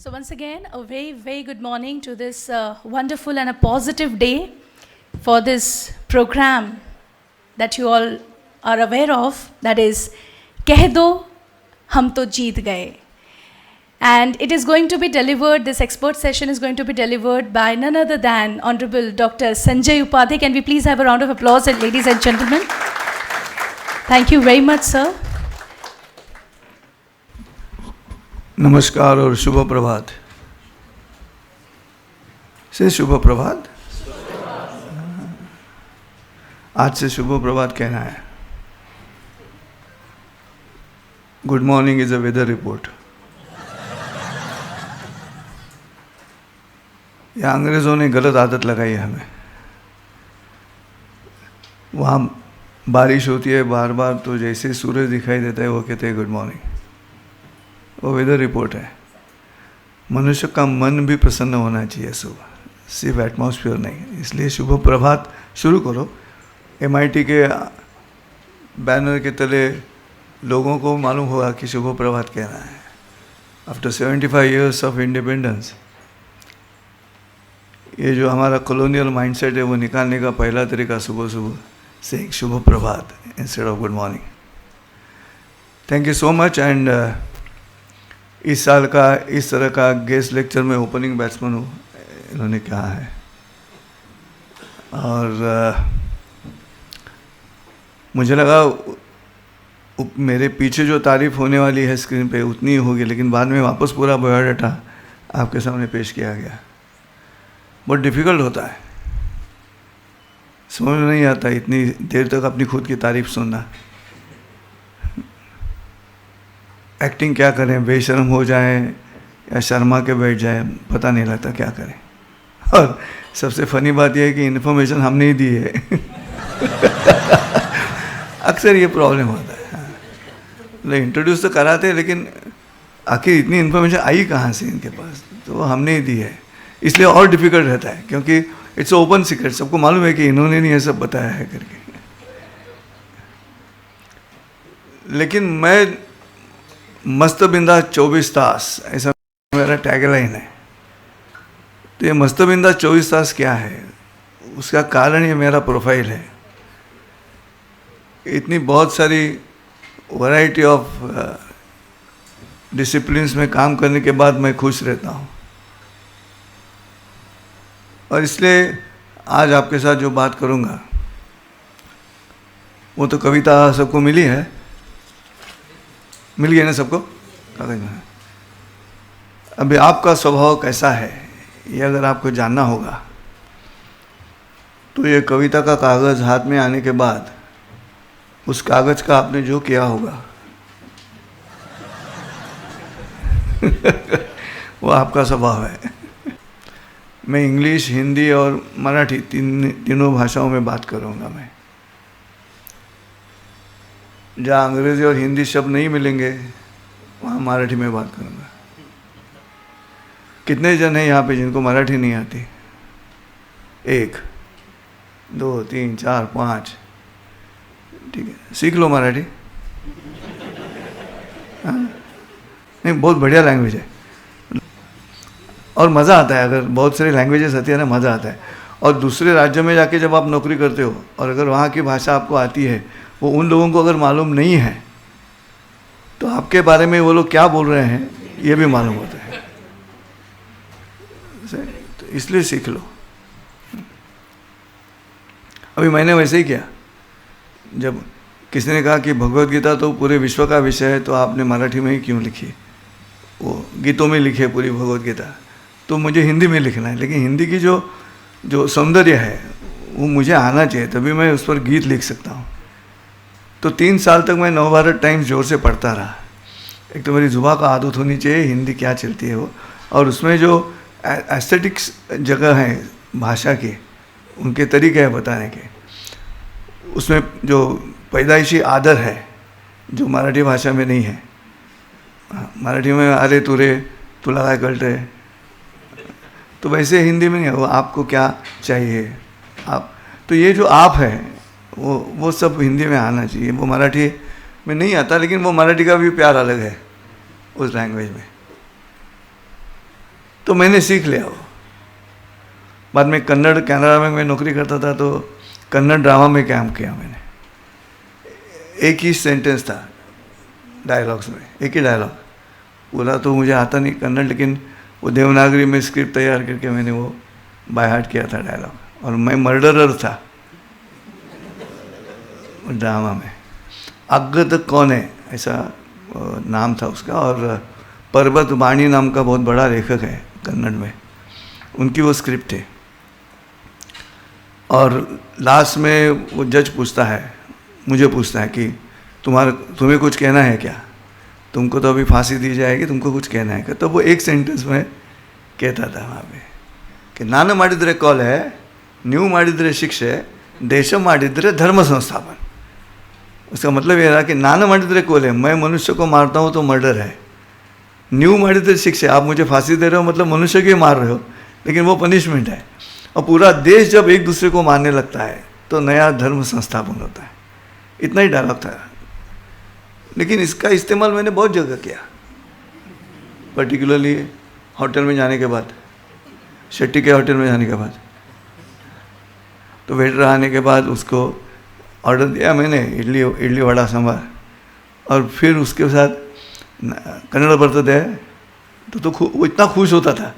So once again, a very, very good morning to this wonderful and a positive day for this program that you all are aware of, that is, Keh Do, Hum To Jeet Gaye. And it is going to be delivered, this expert session is going to be delivered by none other than Honorable Dr. Sanjay Upadhyay. Can we please have a round of applause, ladies and gentlemen? Thank you very much, sir. नमस्कार और शुभ प्रभात से शुभ प्रभात आज से शुभ प्रभात कहना है. Good morning is a weather report. या अंग्रेज़ों ने गलत आदत लगाई है हमें. वहाँ बारिश होती है बार बार, तो जैसे सूरज दिखाई देता है वो कहते हैं गुड मॉर्निंग. वो वेदर रिपोर्ट है. मनुष्य का मन भी प्रसन्न होना चाहिए सुबह, सिर्फ एटमॉस्फेयर नहीं. इसलिए शुभ प्रभात शुरू करो. MIT के बैनर के तले लोगों को मालूम होगा कि शुभ प्रभात कहना है. आफ्टर 75 years ऑफ इंडिपेंडेंस ये जो हमारा कॉलोनियल माइंडसेट है वो निकालने का पहला तरीका सुबह सुबह से एक शुभ प्रभात instead of good morning. Thank you so much. And इस साल का इस तरह का गेस्ट लेक्चर में ओपनिंग बैट्समैन हूँ, इन्होंने कहा है. और मुझे लगा मेरे पीछे जो तारीफ होने वाली है स्क्रीन पे उतनी ही होगी, लेकिन बाद में वापस पूरा बायोडाटा आपके सामने पेश किया गया. बहुत डिफ़िकल्ट होता है, समझ में नहीं आता इतनी देर तक अपनी खुद की तारीफ सुनना. एक्टिंग क्या करें, बेशर्म हो जाए या शर्मा के बैठ जाए, पता नहीं लगता क्या करें. और सबसे फनी बात यह है कि इन्फॉर्मेशन हमने ही दी है. अक्सर ये प्रॉब्लम होता है. मतलब इंट्रोड्यूस तो कराते हैं, लेकिन आखिर इतनी इन्फॉर्मेशन आई कहाँ से इनके पास, तो वो हमने ही दी है. इसलिए और डिफ़िकल्ट रहता है, क्योंकि इट्स ओपन सीक्रेट. सबको मालूम है कि इन्होंने नहीं ये सब बताया है करके. लेकिन मैं मस्त बिंदा 24 तास, ऐसा मेरा टैगलाइन है. तो ये मस्त बिंदा 24 तास क्या है, उसका कारण ये मेरा प्रोफाइल है. इतनी बहुत सारी वैरायटी ऑफ डिसिप्लिन्स में काम करने के बाद मैं खुश रहता हूँ. और इसलिए आज आपके साथ जो बात करूँगा वो तो कविता सबको मिली है, मिल गया ना सबको कागज में. अभी आपका स्वभाव कैसा है ये अगर आपको जानना होगा तो ये कविता का कागज़ हाथ में आने के बाद उस कागज़ का आपने जो किया होगा वो आपका स्वभाव है. मैं इंग्लिश, हिंदी और मराठी तीनों भाषाओं में बात करूँगा. मैं जहाँ अंग्रेज़ी और हिंदी शब्द नहीं मिलेंगे वहाँ मराठी में बात करूँगा. कितने जन हैं यहाँ पे जिनको मराठी नहीं आती? 1 2 3 4 5. ठीक है, सीख लो मराठी. हाँ, नहीं, बहुत बढ़िया लैंग्वेज है और मज़ा आता है. अगर बहुत सारी लैंग्वेजेस आती है ना, मज़ा आता है. और दूसरे राज्यों में जाके जब आप नौकरी करते हो और अगर वहाँ की भाषा आपको आती है, वो उन लोगों को अगर मालूम नहीं है तो आपके बारे में वो लोग क्या बोल रहे हैं ये भी मालूम होता है. तो इसलिए सीख लो. अभी मैंने वैसे ही किया. जब किसी ने कहा कि भगवत गीता तो पूरे विश्व का विषय है, तो आपने मराठी में ही क्यों लिखी, वो गीतों में लिखी है पूरी भगवत गीता, तो मुझे हिंदी में लिखना है. लेकिन हिंदी की जो सौंदर्य है वो मुझे आना चाहिए, तभी मैं उस पर गीत लिख सकता हूँ. तो 3 साल तक मैं नवभारत टाइम्स जोर से पढ़ता रहा. एक तो मेरी जुबान का आदत होनी चाहिए हिंदी क्या चलती है वो, और उसमें जो एस्थेटिक्स जगह है भाषा के, उनके तरीके हैं बताने के, उसमें जो पैदाइशी आदर है जो मराठी भाषा में नहीं है. मराठी में अरे तुरे तुला काय कळते, तो वैसे हिंदी में नहीं है. वो आपको क्या चाहिए आप, तो ये जो आप है वो सब हिंदी में आना चाहिए. वो मराठी में नहीं आता, लेकिन वो मराठी का भी प्यार अलग है उस लैंग्वेज में. तो मैंने सीख लिया वो। बाद में कन्नड़ कनाडा में मैं नौकरी करता था तो कन्नड़ ड्रामा में काम किया मैंने। एक ही सेंटेंस था डायलॉग्स में, एक ही डायलॉग बोला, तो मुझे आता नहीं कन्नड़, लेकिन वो देवनागरी में स्क्रिप्ट तैयार करके मैंने वो बाय हार्ट किया था डायलॉग, और मैं मर्डरर था ड्रामा में। अगत कौन है ऐसा नाम था उसका, और पर्वत वाणी नाम का बहुत बड़ा लेखक है कन्नड़ में, उनकी वो स्क्रिप्ट है। और लास्ट में वो जज पूछता है, मुझे पूछता है कि तुम्हें कुछ कहना है क्या, तुमको तो अभी फांसी दी जाएगी, तुमको कुछ कहना है क्या। तो वो एक सेंटेंस में कहता था वहाँ पे कि नान माडिद्रे कॉल है, न्यू माडिद्रे शिक्षे, देश माडिद्रे धर्म संस्थापन। उसका मतलब ये रहा कि नान माडिद्रे कॉल है, मैं मनुष्य को मारता हूँ तो मर्डर है। न्यू माडिद्रे शिक्षे, आप मुझे फांसी दे रहे हो मतलब मनुष्य को मार रहे हो, लेकिन वो पनिशमेंट है। और पूरा देश जब एक दूसरे को मारने लगता है तो नया धर्म संस्थापन होता है। इतना ही डायलॉग था, लेकिन इसका इस्तेमाल मैंने बहुत जगह किया, पर्टिकुलरली होटल में जाने के बाद, शेट्टी के होटल में जाने के बाद। तो वेटर आने के बाद उसको ऑर्डर दिया मैंने, इडली वड़ा सांभर, और फिर उसके साथ कन्नड़ बರ್ತದೆ तो वो इतना खुश होता था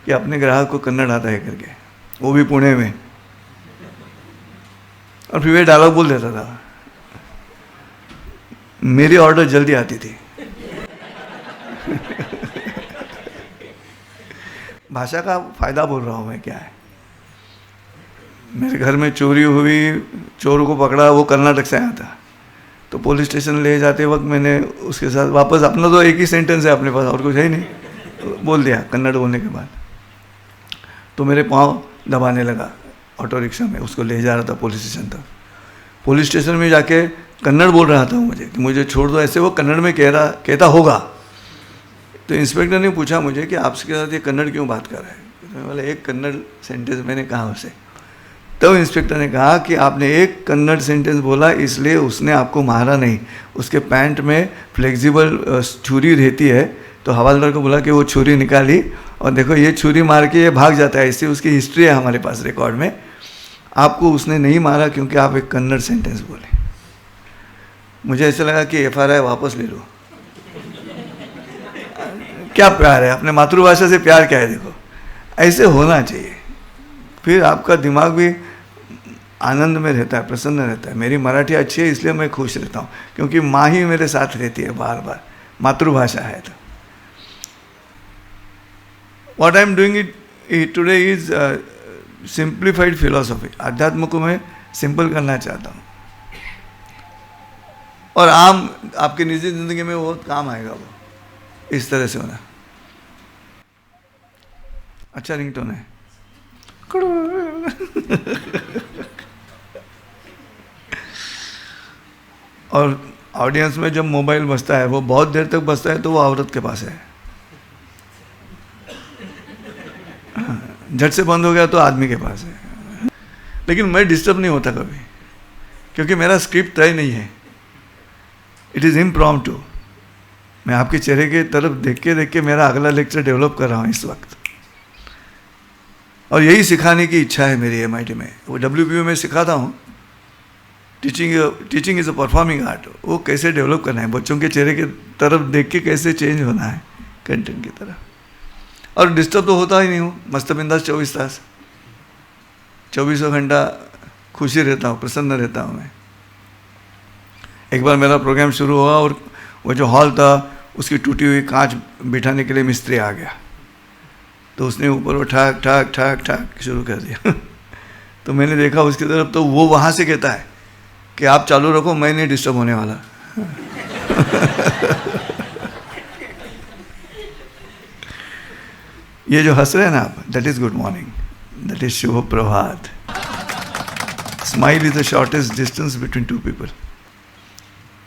कि अपने ग्राहक को कन्नड़ आता है करके, वो भी पुणे में, और फिर वे डायलॉग बोल देता था। मेरी ऑर्डर जल्दी आती थी। भाषा का फायदा बोल रहा हूँ मैं, क्या है। मेरे घर में चोरी हुई, चोर को पकड़ा, वो कर्नाटक से आया था, तो पुलिस स्टेशन ले जाते वक्त मैंने उसके साथ वापस, अपना तो एक ही सेंटेंस है अपने पास और कुछ है ही नहीं, बोल दिया कन्नड़ बोलने के बाद। तो मेरे पाँव दबाने लगा ऑटो रिक्शा में, उसको ले जा रहा था पुलिस स्टेशन तक। पुलिस स्टेशन में जाके कन्नड़ बोल रहा था मुझे कि मुझे छोड़ दो, ऐसे वो कन्नड़ में कहता होगा। तो इंस्पेक्टर ने पूछा मुझे कि आपके साथ ये कन्नड़ क्यों बात कर रहा है। तो मैं बोला एक कन्नड़ सेंटेंस मैंने कहा उसे। तब इंस्पेक्टर ने कहा कि आपने एक कन्नड़ सेंटेंस बोला इसलिए उसने आपको मारा नहीं, उसके पैंट में फ्लेक्सिबल छुरी रहती है, तो हवालदार को बोला कि वो छुरी निकाली और देखो ये छुरी मार के ये भाग जाता है, इससे उसकी हिस्ट्री है हमारे पास रिकॉर्ड में। आपको उसने नहीं मारा क्योंकि आप एक कन्नड़ सेंटेंस बोले। मुझे ऐसा लगा कि FRI वापस ले लो। क्या प्यार है, अपने मातृभाषा से प्यार क्या है, देखो ऐसे होना चाहिए, फिर आपका दिमाग भी आनंद में रहता है, प्रसन्न रहता है। मेरी मराठी अच्छी है इसलिए मैं खुश रहता हूँ, क्योंकि माँ ही मेरे साथ रहती है बार बार, मातृभाषा है। तो what I am doing it today is simplified philosophy. अध्यात्म को मैं सिंपल करना चाहता हूँ, और आम आपकी निजी जिंदगी में बहुत काम आएगा वो, इस तरह से होना। अच्छा रिंगटोन है। और ऑडियंस में जब मोबाइल बजता है, वो बहुत देर तक बजता है तो वो औरत के पास है, झट से बंद हो गया तो आदमी के पास है। लेकिन मैं डिस्टर्ब नहीं होता कभी, क्योंकि मेरा स्क्रिप्ट तय नहीं है, इट इज़ इम्प्रॉम्प्टू। मैं आपके चेहरे के तरफ देख के मेरा अगला लेक्चर डेवलप कर रहा हूँ इस वक्त, और यही सिखाने की इच्छा है मेरी MIT में। वो WPU में सिखाता हूँ, teaching is a performing art. वो कैसे डेवलप करना है, बच्चों के चेहरे के तरफ देख के कैसे चेंज होना है कंटेंट की तरफ। और डिस्टर्ब तो होता ही नहीं हूँ, मस्त बिंदास 24 तास, 24 घंटा खुशी रहता हूँ, प्रसन्न रहता हूँ मैं। एक बार मेरा प्रोग्राम शुरू हुआ और वो जो हॉल था उसकी टूटी हुई कांच बिठाने के लिए मिस्त्री आ गया, तो उसने ऊपर वो ठाक ठाक ठाक ठाक शुरू कर दिया। तो मैंने देखा उसकी तरफ, तो वो वहाँ से कहता है कि आप चालू रखो, मैं नहीं डिस्टर्ब होने वाला। ये जो हंस रहे हैं ना आप, that is good morning, that is Shubh Prabhat. Smile is the shortest distance between two people,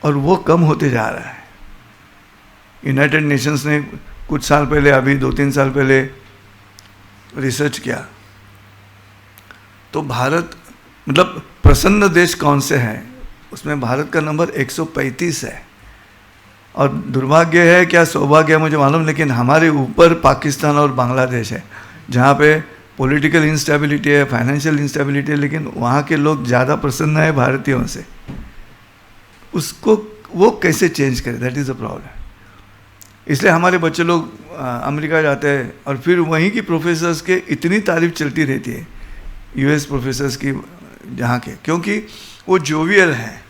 और वो कम होते जा रहा है। यूनाइटेड नेशंस ने कुछ साल पहले, अभी 2-3 साल पहले रिसर्च किया, तो भारत मतलब प्रसन्न देश कौन से हैं, उसमें भारत का नंबर 135 है, और दुर्भाग्य है क्या सौभाग्य है मुझे मालूम, लेकिन हमारे ऊपर पाकिस्तान और बांग्लादेश है जहाँ पे पॉलिटिकल इंस्टेबिलिटी है, फाइनेंशियल इंस्टेबिलिटी है, लेकिन वहाँ के लोग ज़्यादा प्रसन्न है भारतीयों से। उसको वो कैसे चेंज करे, दैट इज़ अ प्रॉब्लम। इसलिए हमारे बच्चे लोग अमेरिका जाते हैं और फिर वहीं की प्रोफेसर्स के इतनी तारीफ चलती रहती है, यूएस प्रोफेसर्स की जहाँ के, क्योंकि वो जोवियल हैं।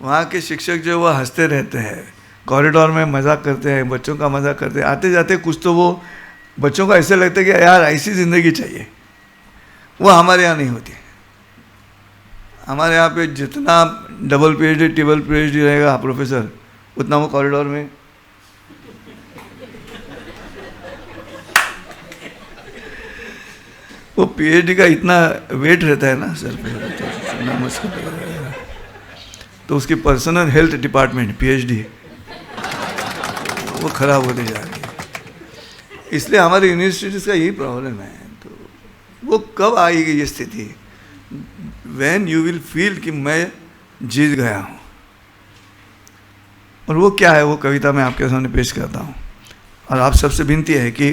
वहाँ के शिक्षक जो वो हंसते रहते हैं, कॉरिडोर में मजाक करते हैं, बच्चों का मजाक करते हैं, आते जाते कुछ तो वो बच्चों को ऐसे लगता है कि यार ऐसी ज़िंदगी चाहिए। वो हमारे यहाँ नहीं होती। हमारे यहाँ पे जितना डबल पीएचडी ट्रिपल पीएचडी रहेगा प्रोफेसर, उतना वो कॉरिडोर में वो पीएचडी का इतना वेट रहता है ना सर पे, तो उसकी पर्सनल हेल्थ डिपार्टमेंट पीएचडी वो खराब होती जा रही है। इसलिए हमारी यूनिवर्सिटीज़ का यही प्रॉब्लम है। तो वो कब आएगी ये स्थिति, व्हेन यू विल फील कि मैं जीत गया हूँ। और वो क्या है, वो कविता मैं आपके सामने पेश करता हूँ। और आप सबसे विनती है कि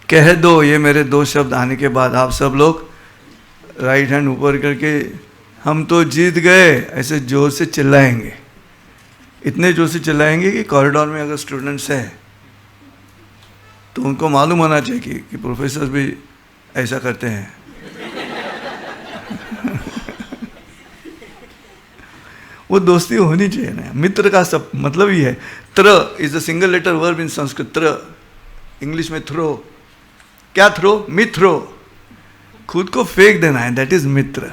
कह दो ये मेरे दो शब्द आने के बाद आप सब लोग राइट हैंड ऊपर करके हम तो जीत गए ऐसे जोर से चिल्लाएंगे। इतने जोर से चिल्लाएंगे कि कॉरिडोर में अगर स्टूडेंट्स हैं तो उनको मालूम होना चाहिए कि प्रोफेसर भी ऐसा करते हैं। वो दोस्ती होनी चाहिए ना। मित्र का सब मतलब ही है। त्र is a single letter verb in Sanskrit. त्र इंग्लिश में थ्रो। क्या थ्रो? मित्रो। खुद को फेंक देना है, दैट इज मित्र।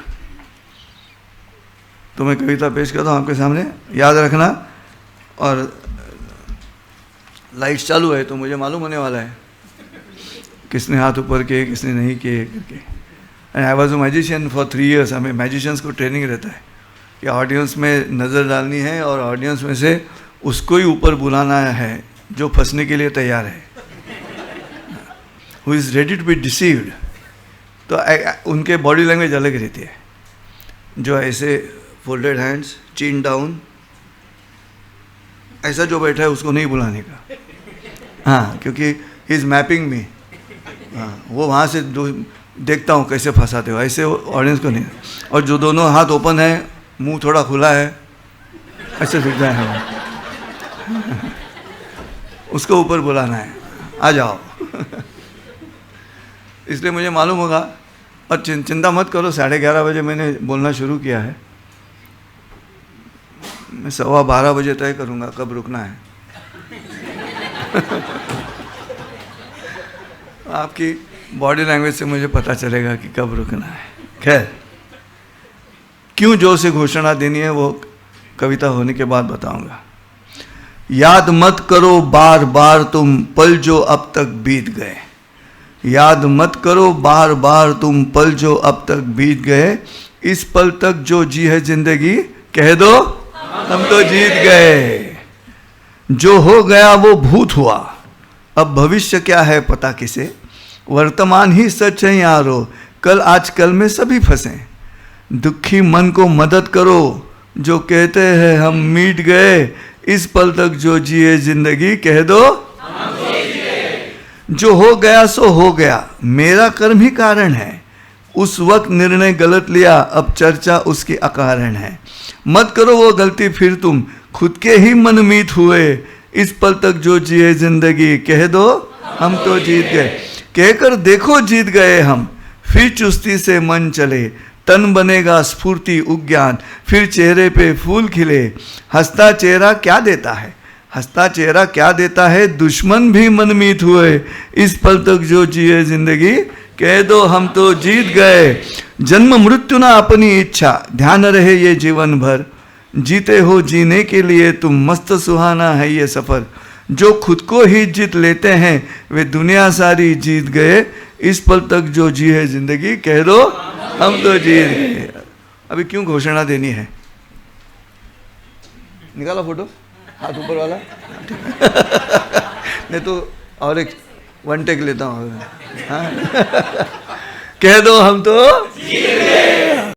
तो मैं कविता पेश करता हूँ आपके सामने, याद रखना। और लाइट्स चालू है तो मुझे मालूम होने वाला है किसने हाथ ऊपर किए किसने नहीं किए करके। And I was a magician for 3 years। हमें मैजिशियंस को ट्रेनिंग रहता है कि ऑडियंस में नज़र डालनी है और ऑडियंस में से उसको ही ऊपर बुलाना है जो फंसने के लिए तैयार है, who is ready to be deceived. तो उनके बॉडी लैंग्वेज अलग रहती है, जो ऐसे फोल्डेड हैंड्स, चिन डाउन, ऐसा जो बैठा है उसको नहीं बुलाने का। हाँ, क्योंकि ही इज़ मैपिंग मी। हाँ, वो वहाँ से देखता हूँ कैसे फंसाते हो, ऐसे ऑडियंस को नहीं। और जो दोनों हाथ ओपन है, मुंह थोड़ा खुला है, ऐसे दिखता है वो। उसको ऊपर बुलाना है, आ जाओ। इसलिए मुझे मालूम होगा। और चिंता मत करो, 11:30 बजे मैंने बोलना शुरू किया है। मैं 12:15 बजे तय करूँगा कब रुकना है। आपकी बॉडी लैंग्वेज से मुझे पता चलेगा कि कब रुकना है। खैर, क्यों जोर से घोषणा देनी है वो कविता होने के बाद बताऊंगा। याद मत करो बार बार तुम पल जो अब तक बीत गए। याद मत करो बार बार तुम पल जो अब तक बीत गए। इस पल तक जो जी है जिंदगी, कह दो हम तो जीत गए। जो हो गया वो भूत हुआ, अब भविष्य क्या है पता किसे। वर्तमान ही सच है यारो, कल आज कल में सभी फंसे। दुखी मन को मदद करो, जो कहते हैं हम मिट गए। इस पल तक जो जिए जिंदगी, कह दो हम तो जिए। जो हो गया सो हो गया, मेरा कर्म ही कारण है। उस वक्त निर्णय गलत लिया, अब चर्चा उसकी अकारण है। मत करो वो गलती फिर तुम, खुद के ही मनमीत हुए। इस पल तक जो जिए जिंदगी, कह दो हम तो जीत गए। कहकर देखो जीत गए हम, फिर चुस्ती से मन चले। तन बनेगा स्फूर्ति उज्ञान, फिर चेहरे पे फूल खिले। हंसता चेहरा क्या देता है, हंसता चेहरा क्या देता है। दुश्मन भी मनमीत हुए। इस पल तक जो जिए जिंदगी, कह दो हम तो जीत गए। जन्म मृत्यु ना अपनी इच्छा, ध्यान रहे ये जीवन भर। जीते हो जीने के लिए तुम, मस्त सुहाना है ये सफ़र। जो खुद को ही जीत लेते हैं वे दुनिया सारी जीत गए। इस पल तक जो जी है जिंदगी, कह दो हम तो जीत गए। अभी क्यों घोषणा देनी है? निकाला फोटो, हाथ ऊपर वाला। नहीं तो और एक 1 टेक लेता हूँ। हाँ? कह दो हम तो जीत गए।